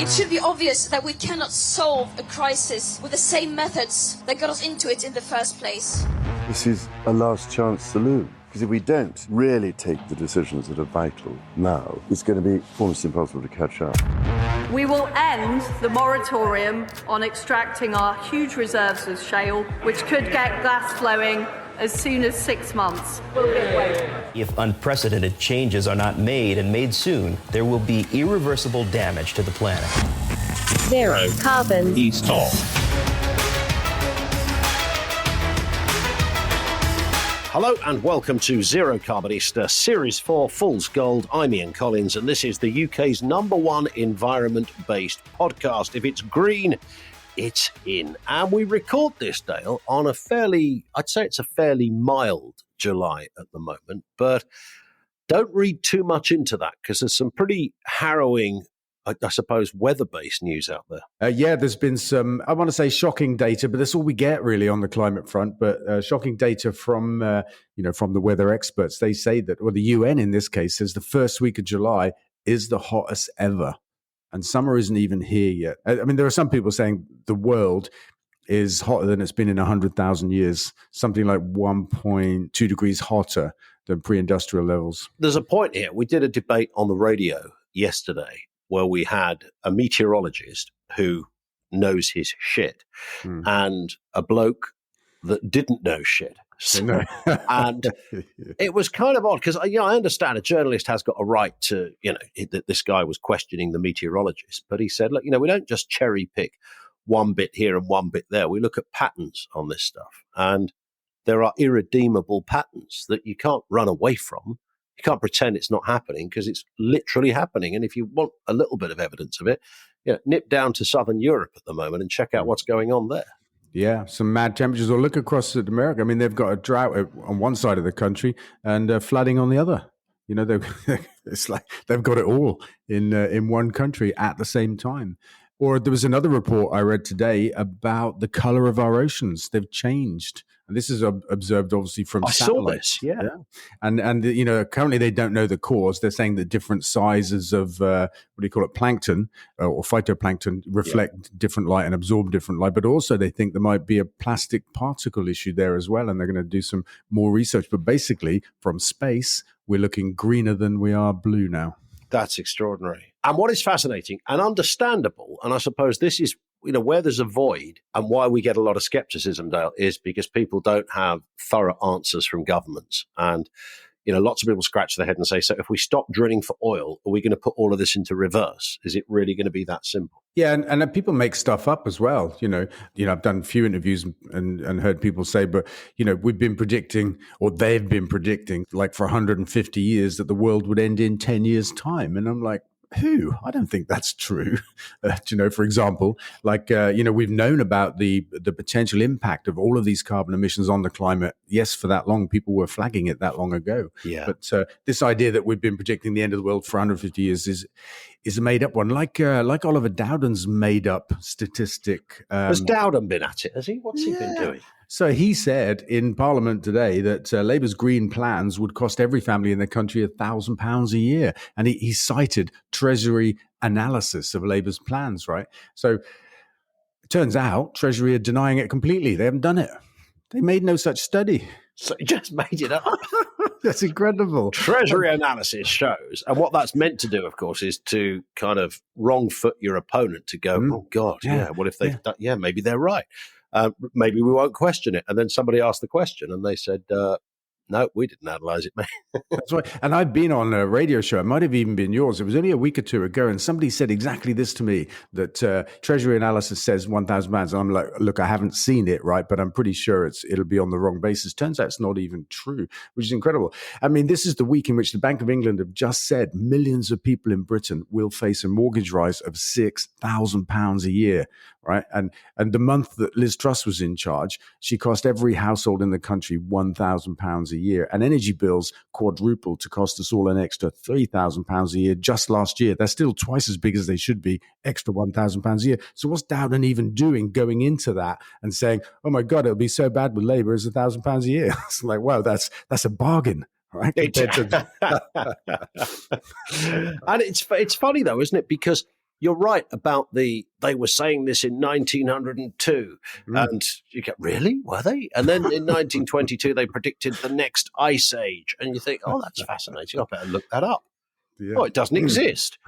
It should be obvious that we cannot solve a crisis with the same methods that got us into it in the first place. This is a last chance saloon. Because if we don't really take the decisions that are vital now, it's going to be almost impossible to catch up. We will end the moratorium on extracting our huge reserves of shale, which could get gas flowing as soon as 6 months. If unprecedented changes are not made and made soon, there will be irreversible damage to the planet. Zero carbon. East Talk. Hello and welcome to Zero Carbonista, Series 4, Fool's Gold. I'm Ian Collins, and this is the UK's #1 environment-based podcast. If it's green, it's in. And we record this, Dale, on I'd say it's a fairly mild July at the moment, but don't read too much into that because there's some pretty harrowing, I suppose, weather-based news out there. Yeah, there's been some, I want to say shocking data, but that's all we get really on the climate front. But shocking data from the weather experts. They say that, or the UN in this case, says the first week of July is the hottest ever. And summer isn't even here yet. I mean, there are some people saying the world is hotter than it's been in 100,000 years, something like 1.2 degrees hotter than pre-industrial levels. There's a point here. We did a debate on the radio yesterday where we had a meteorologist who knows his shit and a bloke that didn't know shit. So, and it was kind of odd because, I understand a journalist has got a right to, that this guy was questioning the meteorologist, but he said, look, we don't just cherry pick one bit here and one bit there. We look at patterns on this stuff, and there are irredeemable patterns that you can't run away from. You can't pretend it's not happening because it's literally happening. And if you want a little bit of evidence of it, nip down to Southern Europe at the moment and check out what's going on there. Yeah, some mad temperatures. Or look across at America. I mean, they've got a drought on one side of the country and flooding on the other. It's like they've got it all in one country at the same time. Or there was another report I read today about the color of our oceans. They've changed. And this is observed, obviously, from satellites. I saw this, yeah. And currently they don't know the cause. They're saying that different sizes of, plankton or phytoplankton reflect different light and absorb different light. But also they think there might be a plastic particle issue there as well. And they're going to do some more research. But basically, from space, we're looking greener than we are blue now. That's extraordinary. And what is fascinating and understandable, and I suppose this is, where there's a void and why we get a lot of skepticism, Dale, is because people don't have thorough answers from governments. And, lots of people scratch their head and say, so if we stop drilling for oil, are we going to put all of this into reverse? Is it really going to be that simple? Yeah, and people make stuff up as well. I've done a few interviews and heard people say, but, we've been predicting, or they've been predicting, like for 150 years that the world would end in 10 years' time. And I'm like, who? I don't think that's true. For example, we've known about the potential impact of all of these carbon emissions on the climate. Yes, for that long, people were flagging it that long ago. Yeah. But this idea that we've been predicting the end of the world for 150 years is a made up one, like Oliver Dowden's made up statistic. Has Dowden been at it? Has he? What's he been doing? So he said in Parliament today that Labour's green plans would cost every family in the country £1,000 a year. And he cited Treasury analysis of Labour's plans, right? So it turns out Treasury are denying it completely. They haven't done it. They made no such study. So he just made it up. That's incredible. Treasury analysis shows, and what that's meant to do, of course, is to kind of wrong foot your opponent to go, oh, God, what if they've done, maybe they're right. Maybe we won't question it. And then somebody asked the question and they said, no, we didn't analyse it, mate. That's right. And I've been on a radio show. It might have even been yours. It was only a week or two ago. And somebody said exactly this to me, that Treasury analysis says £1,000. And I'm like, look, I haven't seen it, right? But I'm pretty sure it'll be on the wrong basis. Turns out it's not even true, which is incredible. I mean, this is the week in which the Bank of England have just said millions of people in Britain will face a mortgage rise of £6,000 a year, right? And the month that Liz Truss was in charge, she cost every household in the country £1,000 a year. And energy bills quadrupled to cost us all an extra £3,000 a year just last year. They're still twice as big as they should be, extra £1,000 a year. So what's Dowden even doing going into that and saying, oh my God, it'll be so bad with Labour as £1,000 a year? It's like, wow, that's a bargain. Right? And it's funny though, isn't it? Because you're right about they were saying this in 1902. And you go, really? Were they? And then in 1922, they predicted the next ice age. And you think, oh, that's fascinating. I better look that up. Yeah. Oh, it doesn't exist.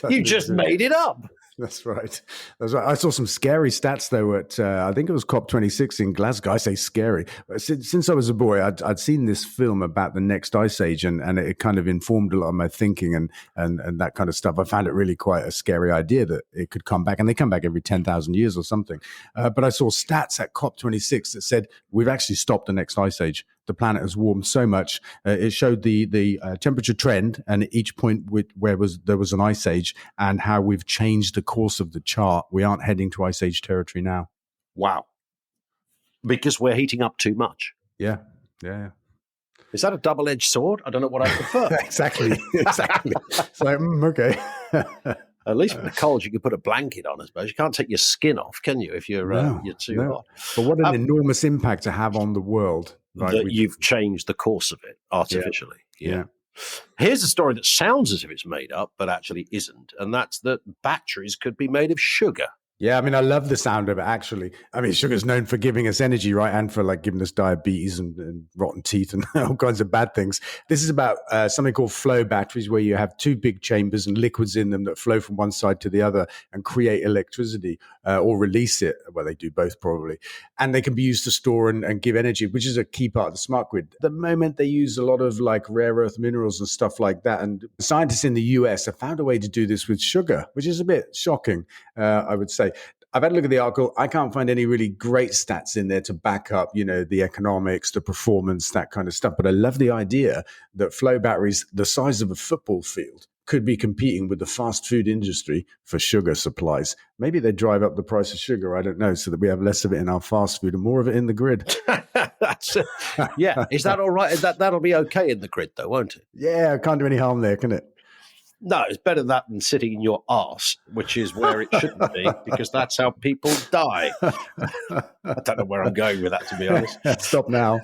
You just made it up. That's right. That's right. I saw some scary stats, though, at I think it was COP26 in Glasgow. I say scary. Since I was a boy, I'd seen this film about the next ice age, and it kind of informed a lot of my thinking and that kind of stuff. I found it really quite a scary idea that it could come back, and they come back every 10,000 years or something. But I saw stats at COP26 that said we've actually stopped the next ice age. The planet has warmed so much. It showed the temperature trend, and at each point where there was an ice age, and how we've changed the course of the chart. We aren't heading to ice age territory now. Wow. Because we're heating up too much. Yeah. Is that a double-edged sword? I don't know what I prefer. Exactly. It's like, okay. At least with the cold, you can put a blanket on, I suppose. You can't take your skin off, can you, if you're too hot? But what an enormous impact to have on the world. That you've changed the course of it artificially. Yeah. Here's a story that sounds as if it's made up, but actually isn't. And that's that batteries could be made of sugar. Yeah, I mean, I love the sound of it, actually. I mean, sugar's known for giving us energy, right? And for like giving us diabetes and rotten teeth and all kinds of bad things. This is about something called flow batteries, where you have two big chambers and liquids in them that flow from one side to the other and create electricity or release it. Well, they do both probably. And they can be used to store and give energy, which is a key part of the smart grid. At the moment, they use a lot of like rare earth minerals and stuff like that. And scientists in the US have found a way to do this with sugar, which is a bit shocking, I would say. I've had a look at the article. I can't find any really great stats in there to back up, the economics, the performance, that kind of stuff. But I love the idea that flow batteries, the size of a football field, could be competing with the fast food industry for sugar supplies. Maybe they drive up the price of sugar, I don't know, so that we have less of it in our fast food and more of it in the grid. Yeah. Is that all right? That'll be okay in the grid, though, won't it? Yeah, can't do any harm there, can it? No, it's better that than sitting in your arse, which is where it shouldn't be, because that's how people die. I don't know where I'm going with that, to be honest. Stop now.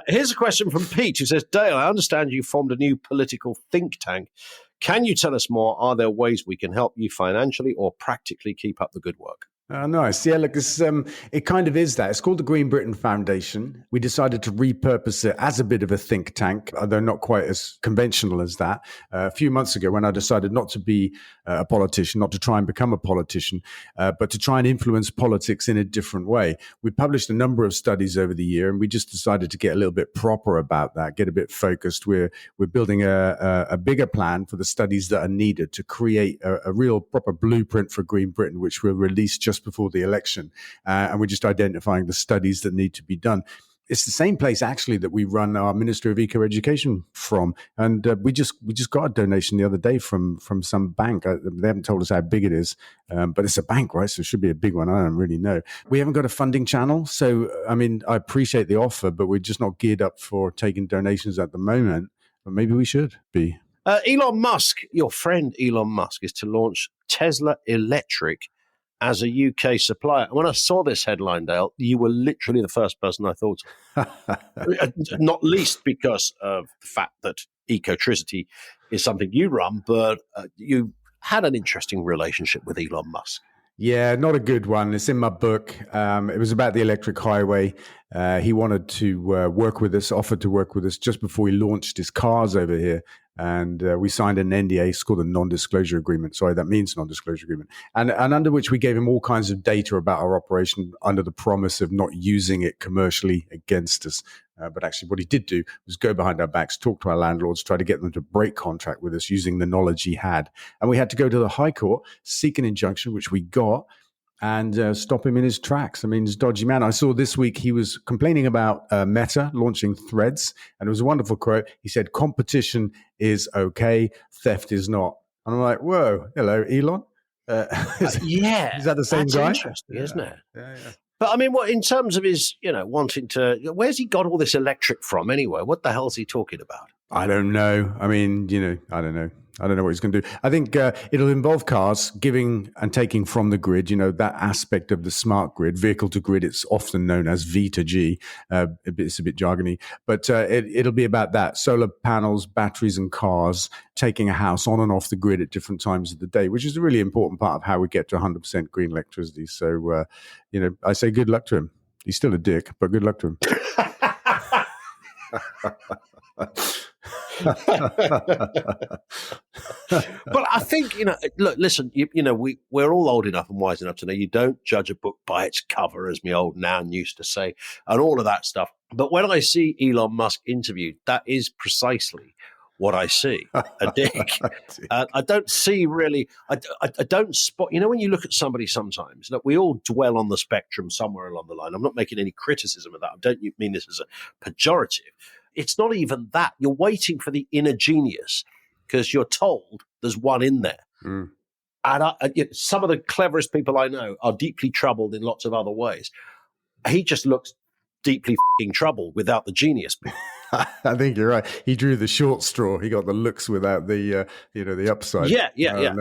Here's a question from Pete, who says, Dale, I understand you formed a new political think tank. Can you tell us more? Are there ways we can help you financially or practically keep up the good work? Nice. Yeah, look, it kind of is that. It's called the Green Britain Foundation. We decided to repurpose it as a bit of a think tank, although not quite as conventional as that. A few months ago, when I decided not to be a politician, not to try and become a politician, but to try and influence politics in a different way. We published a number of studies over the year, and we just decided to get a little bit proper about that, get a bit focused. We're building a bigger plan for the studies that are needed to create a real proper blueprint for Green Britain, which we'll release just before the election, and we're just identifying the studies that need to be done. It's the same place actually that we run our Ministry of Eco Education from, and we just got a donation the other day from some bank. They haven't told us how big it is, but it's a bank, right? So it should be a big one. I don't really know. We haven't got a funding channel, so I mean, I appreciate the offer, but we're just not geared up for taking donations at the moment. But maybe we should be. Elon Musk, your friend Elon Musk, is to launch Tesla Electric as a UK supplier. When I saw this headline, Dale, you were literally the first person I thought of. Not least because of the fact that Ecotricity is something you run, but you had an interesting relationship with Elon Musk. Yeah, not a good one. It's in my book. It was about the electric highway. He wanted to work with us, offered to work with us just before he launched his cars over here. And we signed an NDA. It's called a non-disclosure agreement. Sorry, that means non-disclosure agreement. And under which we gave him all kinds of data about our operation under the promise of not using it commercially against us. But actually what he did do was go behind our backs, talk to our landlords, try to get them to break contract with us using the knowledge he had. And we had to go to the High Court, seek an injunction, which we got, and stop him in his tracks. I mean, he's a dodgy man. I saw this week he was complaining about Meta launching Threads, and it was a wonderful quote. He said, competition is okay, theft is not. And I'm like, whoa, hello, Elon. Is that the same guy? Interesting, isn't it? Yeah. But I mean, what in terms of his, wanting to, where's he got all this electric from anyway? What the hell's he talking about? I don't know. I mean, I don't know. I don't know what he's going to do. I think it'll involve cars giving and taking from the grid, that aspect of the smart grid, vehicle to grid. It's often known as V to G. It's a bit jargony, but it'll be about that. Solar panels, batteries and cars taking a house on and off the grid at different times of the day, which is a really important part of how we get to 100% green electricity. So, I say good luck to him. He's still a dick, but good luck to him. But I think, look, listen, we're all old enough and wise enough to know you don't judge a book by its cover, as my old nan used to say, and all of that stuff. But when I see Elon Musk interviewed, that is precisely what I see, a dick. I don't see really, I don't spot, when you look at somebody sometimes, look, we all dwell on the spectrum somewhere along the line. I'm not making any criticism of that. I don't mean this as a pejorative. It's not even that. You're waiting for the inner genius because you're told there's one in there. Mm. And some of the cleverest people I know are deeply troubled in lots of other ways. He just looks deeply f***ing troubled without the genius. I think you're right. He drew the short straw. He got the looks without the, the upside. Yeah.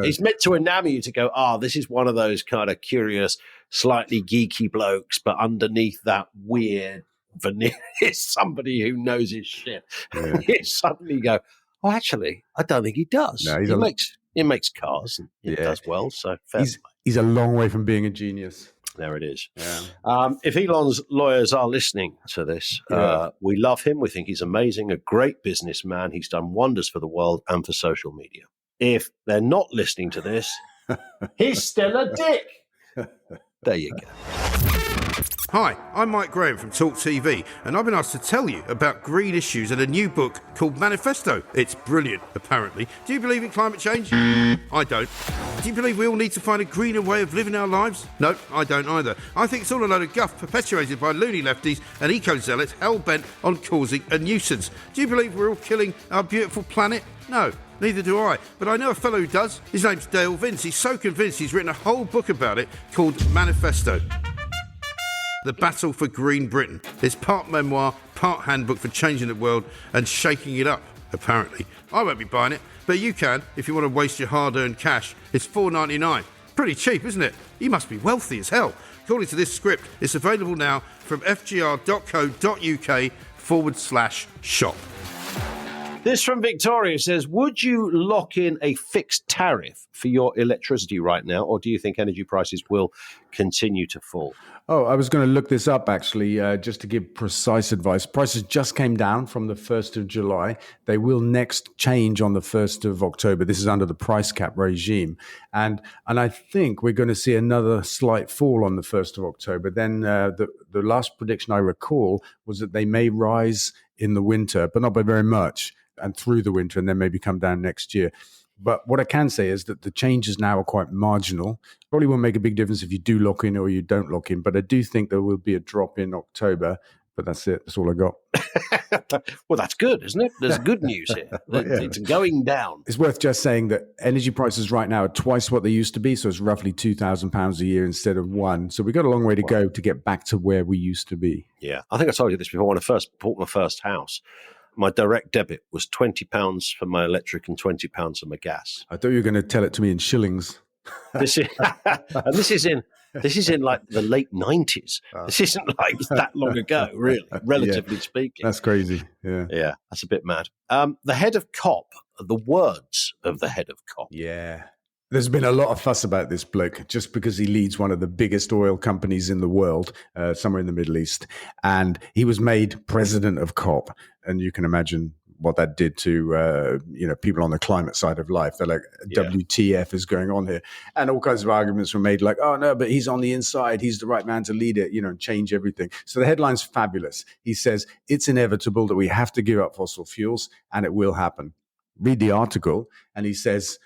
He's meant to enamor you to go, this is one of those kind of curious, slightly geeky blokes, but underneath that weird veneer is somebody who knows his shit. Yeah. You suddenly go, actually, I don't think he does. No, he makes cars and he does well. So he's a long way from being a genius. There it is. Yeah. If Elon's lawyers are listening to this, we love him. We think he's amazing, a great businessman. He's done wonders for the world and for social media. If they're not listening to this, he's still a dick. There you go. Hi, I'm Mike Graham from Talk TV, and I've been asked to tell you about green issues in a new book called Manifesto. It's brilliant, apparently. Do you believe in climate change? I don't. Do you believe we all need to find a greener way of living our lives? No, I don't either. I think it's all a load of guff perpetuated by loony lefties and eco-zealots hell-bent on causing a nuisance. Do you believe we're all killing our beautiful planet? No. Neither do I, but I know a fellow who does. His name's Dale Vince. He's so convinced he's written a whole book about it called Manifesto. The Battle for Green Britain. It's part memoir, part handbook for changing the world and shaking it up, apparently. I won't be buying it, but you can if you want to waste your hard-earned cash. It's $4.99. Pretty cheap, isn't it? You must be wealthy as hell. According to this script, it's available now from fgr.co.uk/shop. This from Victoria says, would you lock in a fixed tariff for your electricity right now, or do you think energy prices will continue to fall? Oh, I was going to look this up, actually, just to give precise advice. Prices just came down from the 1st of July. They will next change on the 1st of October. This is under the price cap regime. And I think we're going to see another slight fall on the 1st of October. Then the last prediction I recall was that they may rise in the winter, but not by very much, and through the winter, and then maybe come down next year. But what I can say is that the changes now are quite marginal. Probably won't make a big difference if you do lock in or you don't lock in, but I do think there will be a drop in October. But that's it. That's all I got. Well, that's good, isn't it? There's good news here. It's going down. It's worth just saying that energy prices right now are twice what they used to be. So it's roughly £2,000 a year instead of one. So we've got a long way to go to get back to where we used to be. Yeah. I think I told you this before. When I first bought my first house, my direct debit was £20 for my electric and £20 for my gas. I thought you were going to tell it to me in shillings. This is in like the late 90s. This isn't like that long ago, really, relatively speaking. That's crazy. Yeah. Yeah, that's a bit mad. The head of COP, the words of the head of COP. Yeah. There's been a lot of fuss about this bloke just because he leads one of the biggest oil companies in the world, somewhere in the Middle East. And he was made president of COP. And you can imagine what that did to people on the climate side of life. They're like, WTF is going on here? And all kinds of arguments were made like, oh, no, but he's on the inside. He's the right man to lead it, and change everything. So the headline's fabulous. He says, it's inevitable that we have to give up fossil fuels, and it will happen. Read the article, and he says,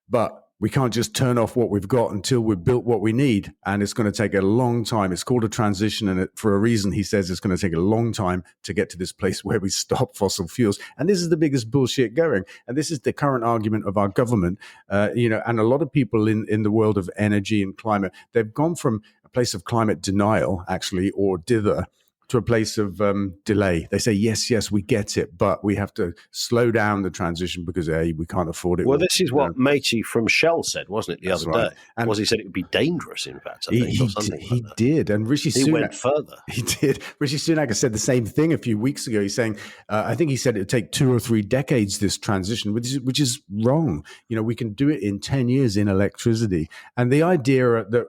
but we can't just turn off what we've got until we've built what we need. And it's going to take a long time. It's called a transition. And for a reason, he says it's going to take a long time to get to this place where we stop fossil fuels. And this is the biggest bullshit going. And this is the current argument of our government. And a lot of people in the world of energy and climate, they've gone from a place of climate denial, actually, or dither, to a place of delay. They say, yes, we get it, but we have to slow down the transition because we can't afford it. Well, this is what Matey from Shell said, wasn't it, the other day? And he said it would be dangerous, in fact, I think, or something he did. And Rishi Sunak went further. He did. Rishi Sunak said the same thing a few weeks ago. He's saying, I think he said it would take 2 or 3 decades, this transition, which is wrong. We can do it in 10 years in electricity. And the idea that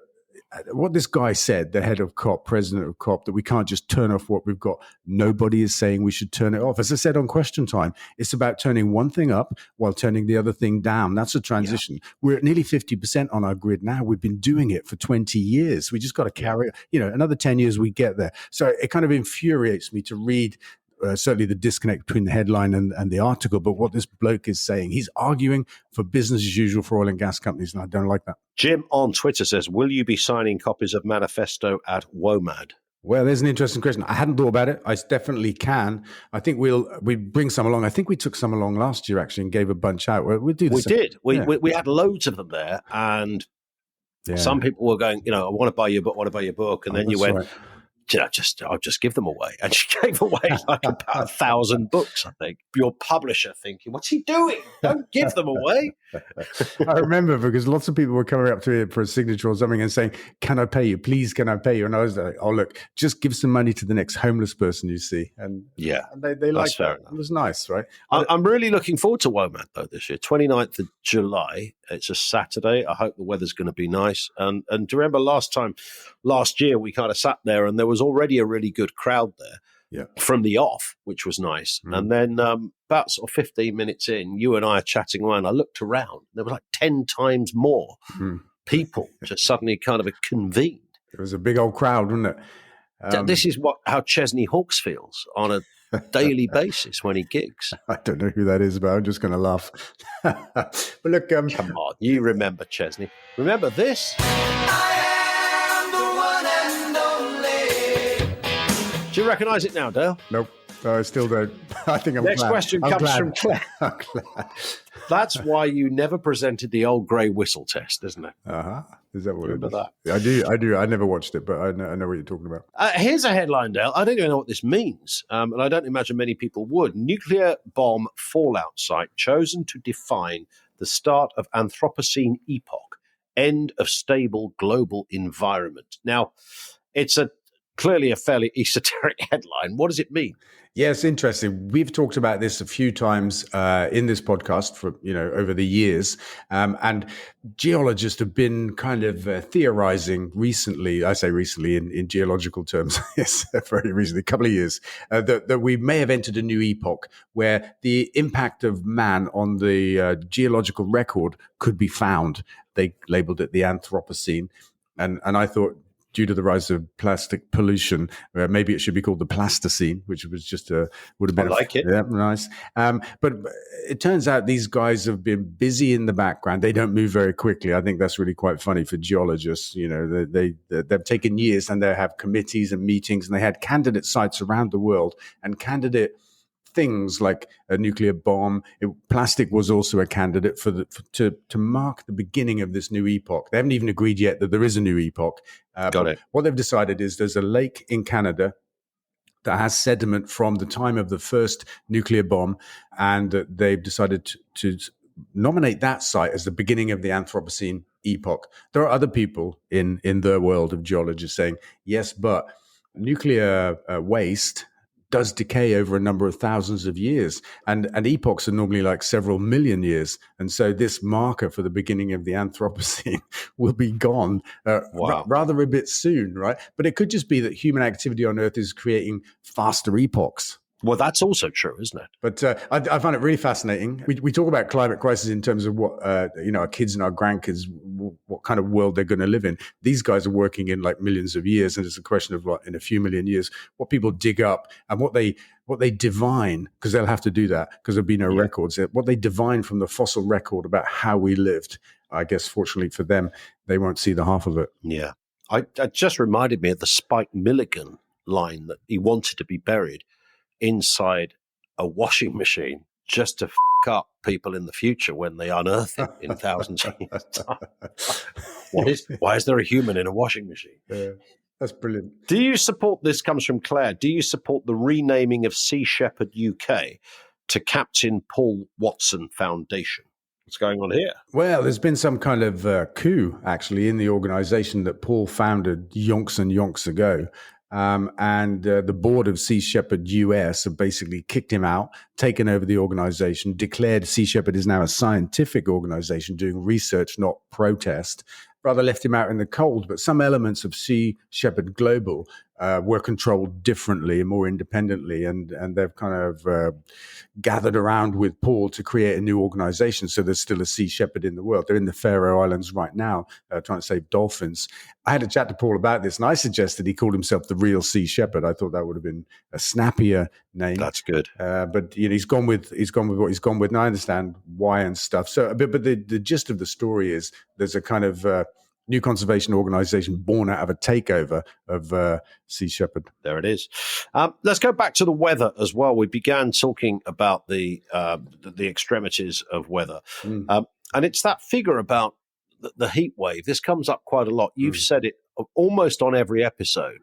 what this guy said, the head of COP, president of COP, that we can't just turn off what we've got. Nobody is saying we should turn it off. As I said on Question Time, it's about turning one thing up while turning the other thing down. That's a transition. Yeah. We're at nearly 50% on our grid now. We've been doing it for 20 years. We just got to carry, another 10 years we get there. So it kind of infuriates me to read certainly the disconnect between the headline and the article, but what this bloke is saying, he's arguing for business as usual for oil and gas companies, and I don't like that. Jim on Twitter says, will you be signing copies of Manifesto at WOMAD? Well, there's an interesting question. I hadn't thought about it. I definitely can. I think we bring some along. I think we took some along last year, actually, and gave a bunch out. We'll do this. We did. We had loads of them there, and some people were going, I want to buy your book, and then you went... Right. I'll just give them away. And she gave away like about 1,000 books, I think. Your publisher thinking, what's he doing? Don't give them away. I remember because lots of people were coming up to me for a signature or something and saying, can I pay you? Please, can I pay you? And I was like, oh, look, just give some money to the next homeless person you see. And they liked that. It was nice, right? I'm really looking forward to WOMAD, though, this year. 29th of July. It's a Saturday. I hope the weather's going to be nice. And do you remember last year, we kind of sat there and there was already a really good crowd there from the off, which was nice. Mm. And then about sort of 15 minutes in, you and I are chatting away, and I looked around. There were like 10 times more people just suddenly kind of convened. It was a big old crowd, wasn't it? This is how Chesney Hawkes feels on a daily basis when he gigs. I don't know who that is, but I'm just going to laugh. But look, come on, you remember Chesney. Remember this? Do you recognise it now, Dale? Nope. No, I still don't. I think I'm Next glad. question comes from Claire. That's why you never presented the old grey whistle test, isn't it? Is that what Remember it is? that? I do. I never watched it, but I know what you're talking about. Here's a headline, Dale. I don't even know what this means, and I don't imagine many people would. Nuclear bomb fallout site chosen to define the start of Anthropocene epoch, end of stable global environment. Now, it's clearly a fairly esoteric headline. What does it mean? Yeah, it's interesting. We've talked about this a few times in this podcast for over the years, and geologists have been kind of theorizing recently. I say recently in geological terms. Yes, very recently, a couple of years, that we may have entered a new epoch where the impact of man on the geological record could be found. They labeled it the Anthropocene, and I thought, due to the rise of plastic pollution, maybe it should be called the Plasticine, which was just would have been it. Yeah, nice. But it turns out these guys have been busy in the background. They don't move very quickly. I think that's really quite funny for geologists. They've taken years, and they have committees and meetings, and they had candidate sites around the world and candidate things like a nuclear bomb. Plastic was also a candidate to mark the beginning of this new epoch. They haven't even agreed yet that there is a new epoch. Got it. What they've decided is there's a lake in Canada that has sediment from the time of the first nuclear bomb, and they've decided to nominate that site as the beginning of the Anthropocene epoch. There are other people in the world of geologists saying, yes, but nuclear waste does decay over a number of thousands of years, and epochs are normally like several million years, and so this marker for the beginning of the Anthropocene will be gone rather a bit soon, right? But it could just be that human activity on Earth is creating faster epochs. Well, that's also true, isn't it? But I find it really fascinating. We talk about climate crisis in terms of what our kids and our grandkids, what kind of world they're going to live in. These guys are working in like millions of years, and it's a question of like in a few million years what people dig up and what they divine, because they'll have to do that because there'll be no records. What they divine from the fossil record about how we lived. I guess fortunately for them, they won't see the half of it. Yeah, it just reminded me of the Spike Milligan line that he wanted to be buried inside a washing machine just to up people in the future when they unearth it in thousands of years' time. Why is there a human in a washing machine? That's brilliant. Do you support, this comes from Claire, do you support the renaming of Sea Shepherd UK to Captain Paul Watson Foundation? What's going on here? Well, there's been some kind of coup, actually, in the organization that Paul founded yonks and yonks ago. And the board of Sea Shepherd US have basically kicked him out, taken over the organization, declared Sea Shepherd is now a scientific organization doing research, not protest. Rather left him out in the cold, but some elements of Sea Shepherd Global were controlled differently and more independently, and they've kind of gathered around with Paul to create a new organization. So there's still a Sea Shepherd in the world. They're in the Faroe Islands right now, trying to save dolphins. I had a chat to Paul about this, and I suggested he called himself the real Sea Shepherd. I thought that would have been a snappier name. That's good. But he's gone with what he's gone with, and I understand why and stuff. So, but the gist of the story is there's a kind of new conservation organization born out of a takeover of Sea Shepherd. There it is. Let's go back to the weather as well. We began talking about the extremities of weather. And it's that figure about the heat wave. This comes up quite a lot. You've said it almost on every episode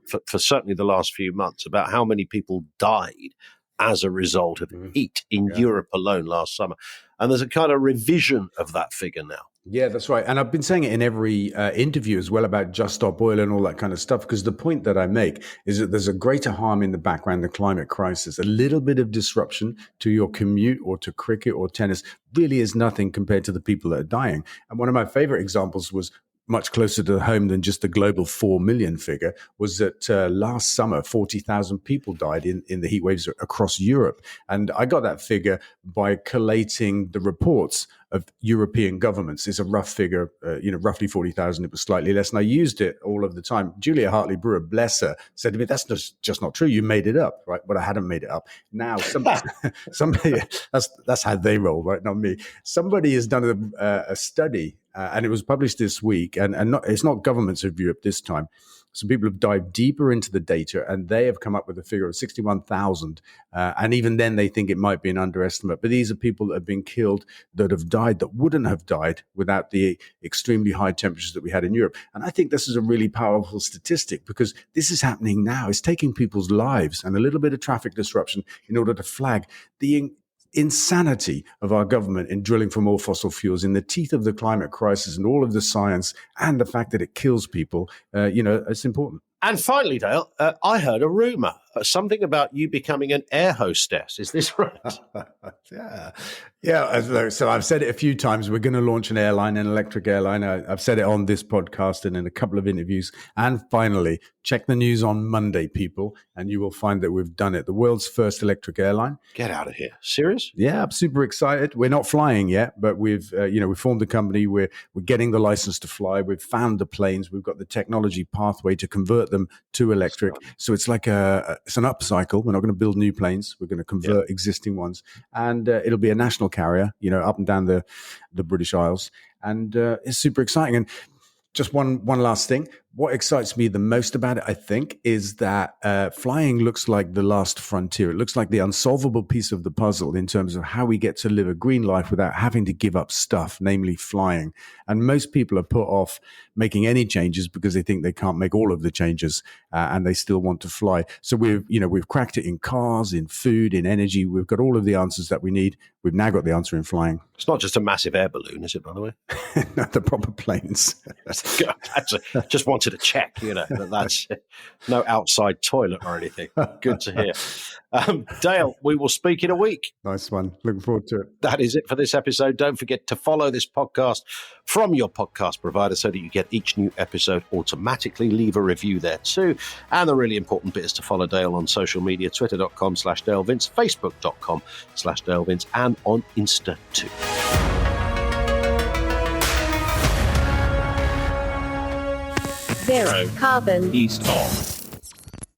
for certainly the last few months about how many people died as a result of heat in Europe alone last summer. And there's a kind of revision of that figure now. Yeah, that's right. And I've been saying it in every interview as well about Just Stop Oil and all that kind of stuff, because the point that I make is that there's a greater harm in the background, the climate crisis. A little bit of disruption to your commute or to cricket or tennis really is nothing compared to the people that are dying. And one of my favorite examples was much closer to home than just the global 4 million figure, was that last summer, 40,000 people died in the heat waves across Europe. And I got that figure by collating the reports of European governments. It's a rough figure, roughly 40,000. It was slightly less. And I used it all of the time. Julia Hartley-Brewer, bless her, said to me, that's just not true. You made it up, right? But I hadn't made it up. Now, somebody that's how they roll, right? Not me. Somebody has done a study, and it was published this week, and it's not governments of Europe this time. So people have dived deeper into the data, and they have come up with a figure of 61,000. And even then, they think it might be an underestimate. But these are people that have been killed, that have died, that wouldn't have died without the extremely high temperatures that we had in Europe. And I think this is a really powerful statistic, because this is happening now. It's taking people's lives and a little bit of traffic disruption in order to flag the insanity of our government in drilling for more fossil fuels in the teeth of the climate crisis and all of the science and the fact that it kills people. It's important. And finally, Dale, I heard a rumor, something about you becoming an air hostess. Is this right? Yeah. So I've said it a few times. We're going to launch an airline, an electric airline. I've said it on this podcast and in a couple of interviews. And finally, check the news on Monday, people, and you will find that we've done it. The world's first electric airline. Get out of here. Serious? Yeah, I'm super excited. We're not flying yet, but we've formed the company. We're getting the license to fly. We've found the planes. We've got the technology pathway to convert them to electric. So it's like it's an upcycle. We're not going to build new planes. We're going to convert existing ones, and it'll be a national carrier, up and down the British Isles, and it's super exciting. And just one last thing. What excites me the most about it, I think, is that flying looks like the last frontier. It looks like the unsolvable piece of the puzzle in terms of how we get to live a green life without having to give up stuff, namely flying. And most people are put off making any changes because they think they can't make all of the changes, and they still want to fly. So we've cracked it in cars, in food, in energy. We've got all of the answers that we need. We've now got the answer in flying. It's not just a massive air balloon, is it, by the way? No, the proper planes. Just wanted to check, that's no outside toilet or anything. Good to hear. Dale, we will speak in a week. Nice one. Looking forward to it. That is it for this episode. Don't forget to follow this podcast from your podcast provider so that you get each new episode automatically. Leave a review there too. And the really important bit is to follow Dale on social media, twitter.com/DaleVince, facebook.com/DaleVince, and on Insta too. Zero carbon east of